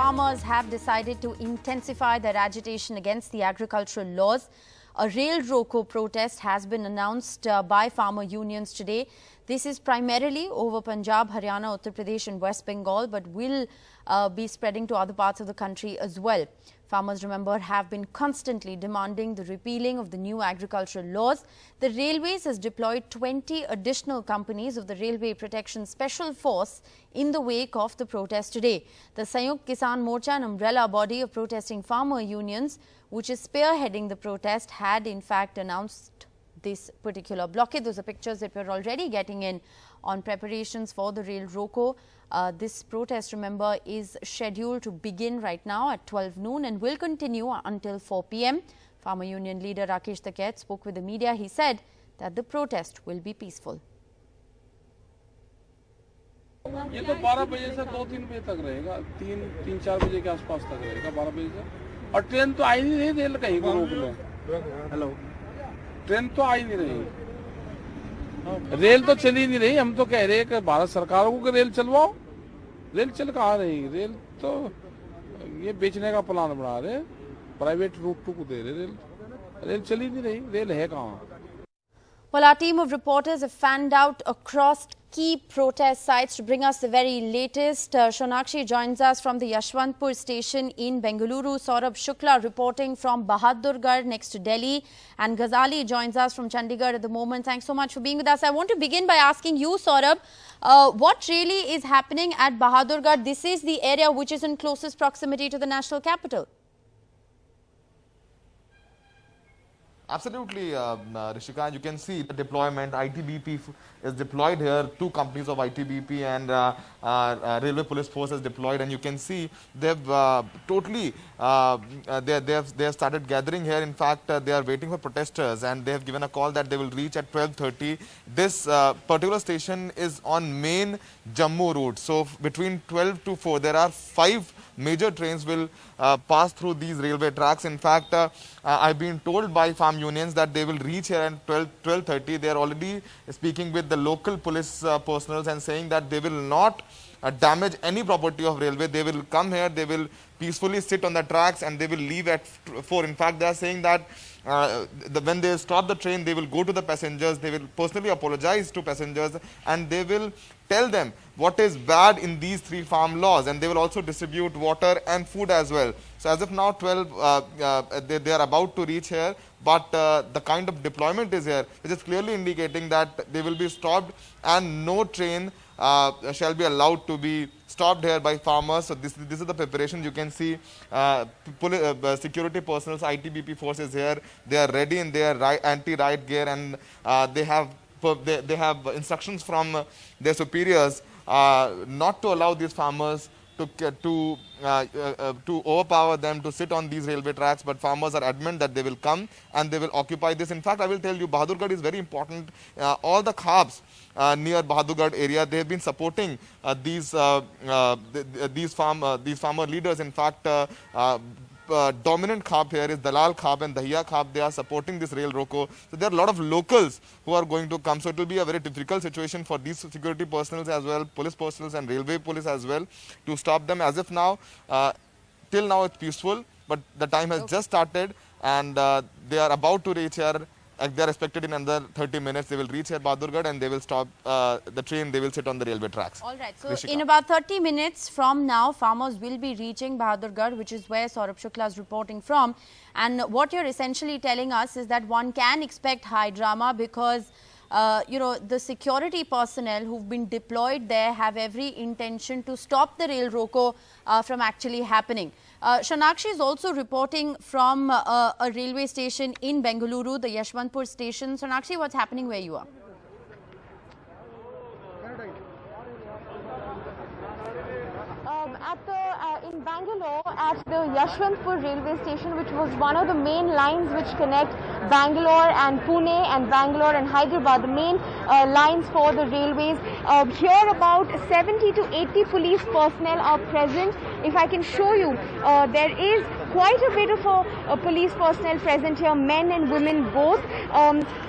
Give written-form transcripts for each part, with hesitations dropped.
farmers have decided to intensify their agitation against the agricultural laws. A rail roko protest has been announced by farmer unions today. This is primarily over Punjab, Haryana, Uttar Pradesh and West Bengal, but will be spreading to other parts of the country as well. Farmers, remember, have been constantly demanding the repealing of the new agricultural laws. The Railways has deployed 20 additional companies of the Railway Protection Special Force in the wake of the protest today. The Sanyukt Kisan Morcha, an umbrella body of protesting farmer unions, which is spearheading the protest, had in fact announced this particular blockade. Those are pictures that we're already getting in on preparations for the rail roko. This protest, remember, is scheduled to begin right now at 12 noon and will continue until 4 p.m. Farmer Union leader Rakesh Taket spoke with the media. He said that the protest will be peaceful. ये तो 12 बजे से 2-3 बजे तक रहेगा, 3-4 बजे के आसपास तक रहेगा, 12 बजे से। और ट्रेन तो आई नहीं रही, रेल कहीं को रोक लो। हेलो, ट्रेन तो आई नहीं रही, रेल तो चली नहीं रही। हम तो कह रहे हैं कि भारत सरकारों को रेल चलवाओ। रेल चल कहाँ रही, रेल तो ये बेचने का प्लान बना रहे, प्राइवेट रूट को दे रहे, रेल चली नहीं रही, रेल है कहाँ। Well, our team of reporters have fanned out across key protest sites to bring us the very latest. Shonakshi joins us from the Yashwantpur station in Bengaluru. Saurabh Shukla reporting from Bahadurgarh next to Delhi. And Ghazali joins us from Chandigarh at the moment. Thanks so much for being with us. I want to begin by asking you, Saurabh, what really is happening at Bahadurgarh? This is the area which is in closest proximity to the national capital. Absolutely, Rishika. You can see the deployment. ITBP is deployed here. 2 companies of ITBP and Railway Police Force is deployed, and you can see they've totally they have started gathering here. In fact, they are waiting for protesters, and they have given a call that they will reach at 12:30. This particular station is on main Jammu route. So between 12 to 4, there are 5 major trains will pass through these railway tracks. In fact, I've been told by farm unions that they will reach here at 12:30. They are already speaking with the local police personnel and saying that they will not damage any property of railway. They will come here, they will peacefully sit on the tracks, and they will leave at 4. In fact, they are saying that when they stop the train, they will go to the passengers, they will personally apologize to passengers, and they will tell them what is bad in these 3 farm laws, and they will also distribute water and food as well. So as of now, 12, they are about to reach here, but the kind of deployment is here, which is clearly indicating that they will be stopped and no train shall be allowed to be stopped here by farmers. So this is the preparation. You can see security personnel, ITBP forces here. They are ready in their anti-riot gear, and they have instructions from their superiors not to allow these farmers to overpower them, to sit on these railway tracks. But farmers are adamant that they will come and they will occupy this. In fact, I will tell you, Bahadurgarh is very important. All the khabs near Bahadurgarh area, they have been supporting these farmer leaders. In fact, dominant khab here is Dalal Khab and Dahiya Khab. They are supporting this rail roko. So there are a lot of locals who are going to come. So it will be a very difficult situation for these security personnel as well, police personnel and railway police as well, to stop them. As of now, till now it's peaceful, but the time has just started, and they are about to reach here. They are expected in another 30 minutes. They will reach here Bahadurgarh, and they will stop the train. They will sit on the railway tracks. All right. So Rishika, in about 30 minutes from now, farmers will be reaching Bahadurgarh, which is where Saurabh Shukla is reporting from. And what you're essentially telling us is that one can expect high drama because the security personnel who've been deployed there have every intention to stop the rail roko from actually happening. Shonakshi is also reporting from a railway station in Bengaluru, the Yashwantpur station. Shonakshi, what's happening where you are? In Bangalore, at the Yashwantpur railway station, which was one of the main lines which connect Bangalore and Pune and Bangalore and Hyderabad, the main lines for the railways. Here about 70 to 80 police personnel are present. If I can show you, there is quite a bit of police personnel present here, men and women both.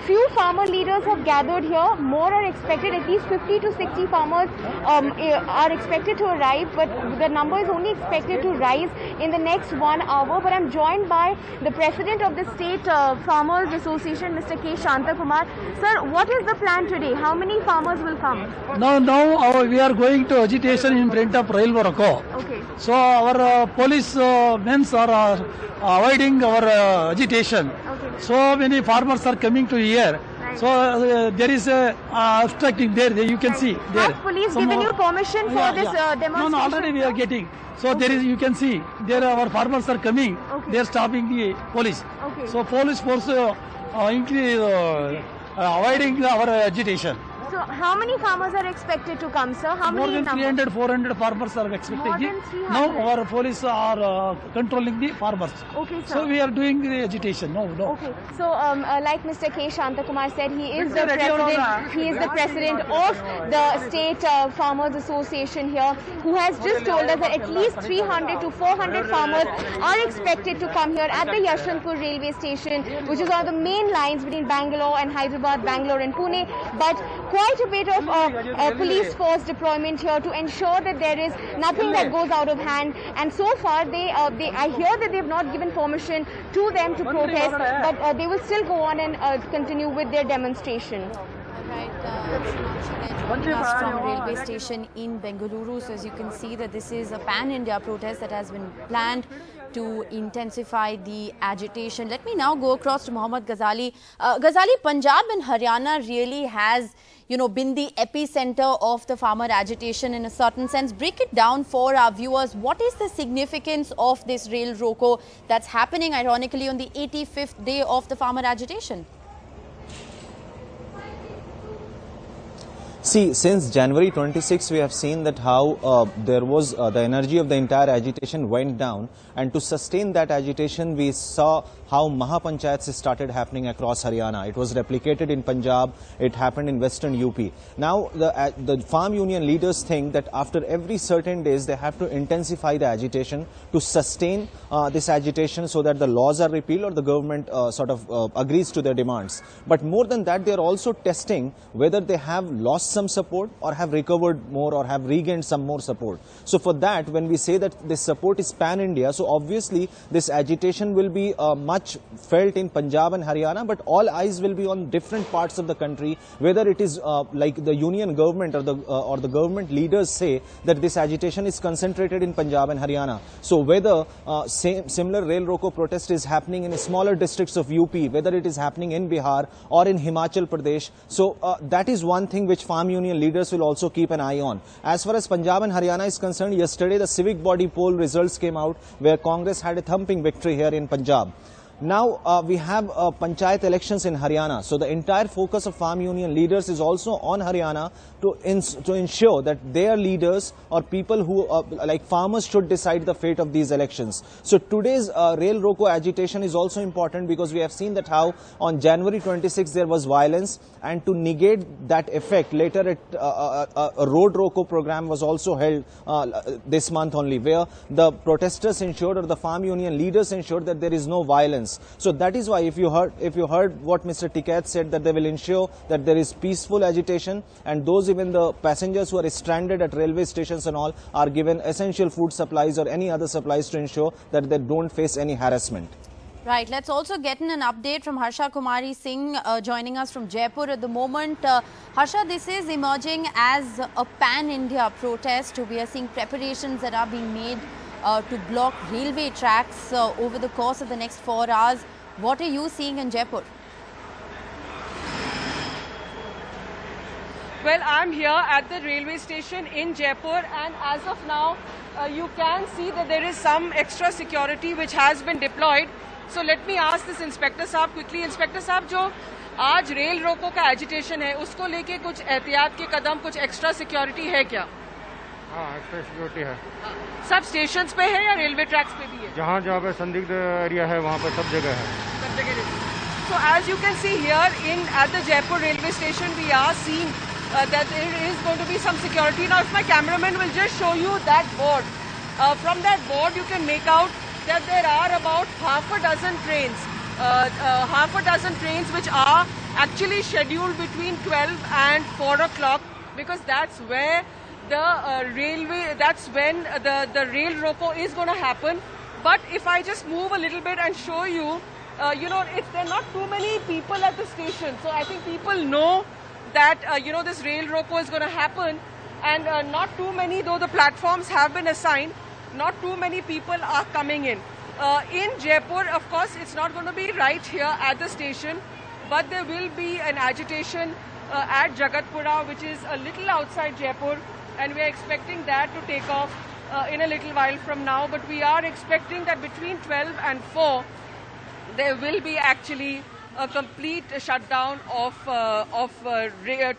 Few farmer leaders have gathered here. More are expected. At least 50 to 60 farmers are expected to arrive, but the number is only expected to rise in the next 1 hour. But I'm joined by the president of the State Farmers Association, Mr. K. Shantakumar. Sir, what is the plan today? How many farmers will come? Now we are going to agitation in front of Railway Roko. Okay. So our police men are avoiding our agitation. Okay. So many farmers are coming to here. Right. So there is obstructing there. You can see there. Has police given you permission for this demonstration? No, already we are getting. So there is, you can see there our farmers are coming. Okay. They are stopping the police. Okay. So police force avoiding our agitation. So how many farmers are expected to come, sir? How More many than 300, 400 farmers are expected. More than 300? Now our police are controlling the farmers. Okay, sir. So we are doing the agitation. No. Okay, so like Mr. K. Shantakumar said, he is the president. He is the president of the State Farmers Association here, who has just told us that at least 300 to 400 farmers are expected to come here at the Yashwantpur railway station, which is one of the main lines between Bangalore and Hyderabad, Bangalore and Pune. But quite a bit of police force deployment here to ensure that there is nothing that goes out of hand. And so far, I hear that they have not given permission to them to protest, but they will still go on and continue with their demonstration. Right, joining us from railway station in Bengaluru. So as you can see that this is a pan-India protest that has been planned to intensify the agitation. Let me now go across to Mohammad Ghazali. Ghazali, Punjab and Haryana really has, been the epicenter of the farmer agitation in a certain sense. Break it down for our viewers. What is the significance of this rail roko that's happening, ironically, on the 85th day of the farmer agitation? See, since January 26, we have seen that how there was the energy of the entire agitation went down, and to sustain that agitation, we saw how Mahapanchayats started happening across Haryana. It was replicated in Punjab, it happened in Western UP. Now, the farm union leaders think that after every certain days, they have to intensify the agitation to sustain this agitation so that the laws are repealed or the government agrees to their demands. But more than that, they are also testing whether they have lost some support or have recovered more or have regained some more support. So for that, when we say that this support is pan-India, so obviously this agitation will be much felt in Punjab and Haryana, but all eyes will be on different parts of the country, whether it is like the union government or the government leaders say that this agitation is concentrated in Punjab and Haryana. So whether similar rail roko protest is happening in smaller districts of UP, whether it is happening in Bihar or in Himachal Pradesh, so that is one thing which farm union leaders will also keep an eye on. As far as Punjab and Haryana is concerned, yesterday the civic body poll results came out where Congress had a thumping victory here in Punjab. Now we have panchayat elections in Haryana. So the entire focus of farm union leaders is also on Haryana to ensure that their leaders or people who like farmers should decide the fate of these elections. So today's rail roko agitation is also important because we have seen that how on January 26 there was violence, and to negate that effect later a road roko program was also held this month only, where the protesters ensured or the farm union leaders ensured that there is no violence. So that is why if you heard what Mr. Tikait said, that they will ensure that there is peaceful agitation, and those even the passengers who are stranded at railway stations and all are given essential food supplies or any other supplies to ensure that they don't face any harassment. Right. Let's also get in an update from Harsha Kumari Singh joining us from Jaipur at the moment. Harsha, this is emerging as a pan-India protest. We are seeing preparations that are being made to block railway tracks over the course of the next 4 hours. What are you seeing in Jaipur? Well, I'm here at the railway station in Jaipur, and as of now, you can see that there is some extra security which has been deployed. So let me ask this Inspector Saab quickly. Inspector Saab, जो आज rail रोको का agitation है, उसको लेके कुछ एहतियात के कदम, कुछ एक्स्ट्रा सिक्योरिटी है क्या? हाँ, एक्स्ट्रा सिक्योरिटी है। सब स्टेशंस पे है या रेलवे ट्रैक्स पे भी है? जहाँ जहाँ पे संदिग्ध एरिया है वहाँ पे सब जगह है। सब जगह। So as you can see here at the Jaipur railway station, we are seeing that there is going to be some security. Now, if my cameraman will just show you that board, from that board you can make out that there are about half a dozen trains which are actually scheduled between 12 and 4 o'clock, because that's where that's when the rail roko is going to happen. But if I just move a little bit and show you, there are not too many people at the station. So I think people know that, this rail roko is going to happen. And not too many, though the platforms have been assigned, not too many people are coming in. In Jaipur, of course, it's not going to be right here at the station, but there will be an agitation at Jagatpura, which is a little outside Jaipur, and we are expecting that to take off in a little while from now. But we are expecting that between 12 and 4, there will be actually a complete shutdown of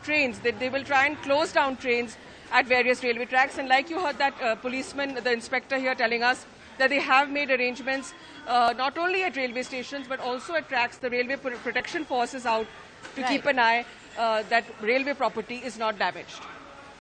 trains. They will try and close down trains at various railway tracks. And like you heard that policeman, the inspector here telling us that they have made arrangements not only at railway stations but also at tracks. The Railway Protection Force is out to keep an eye that railway property is not damaged.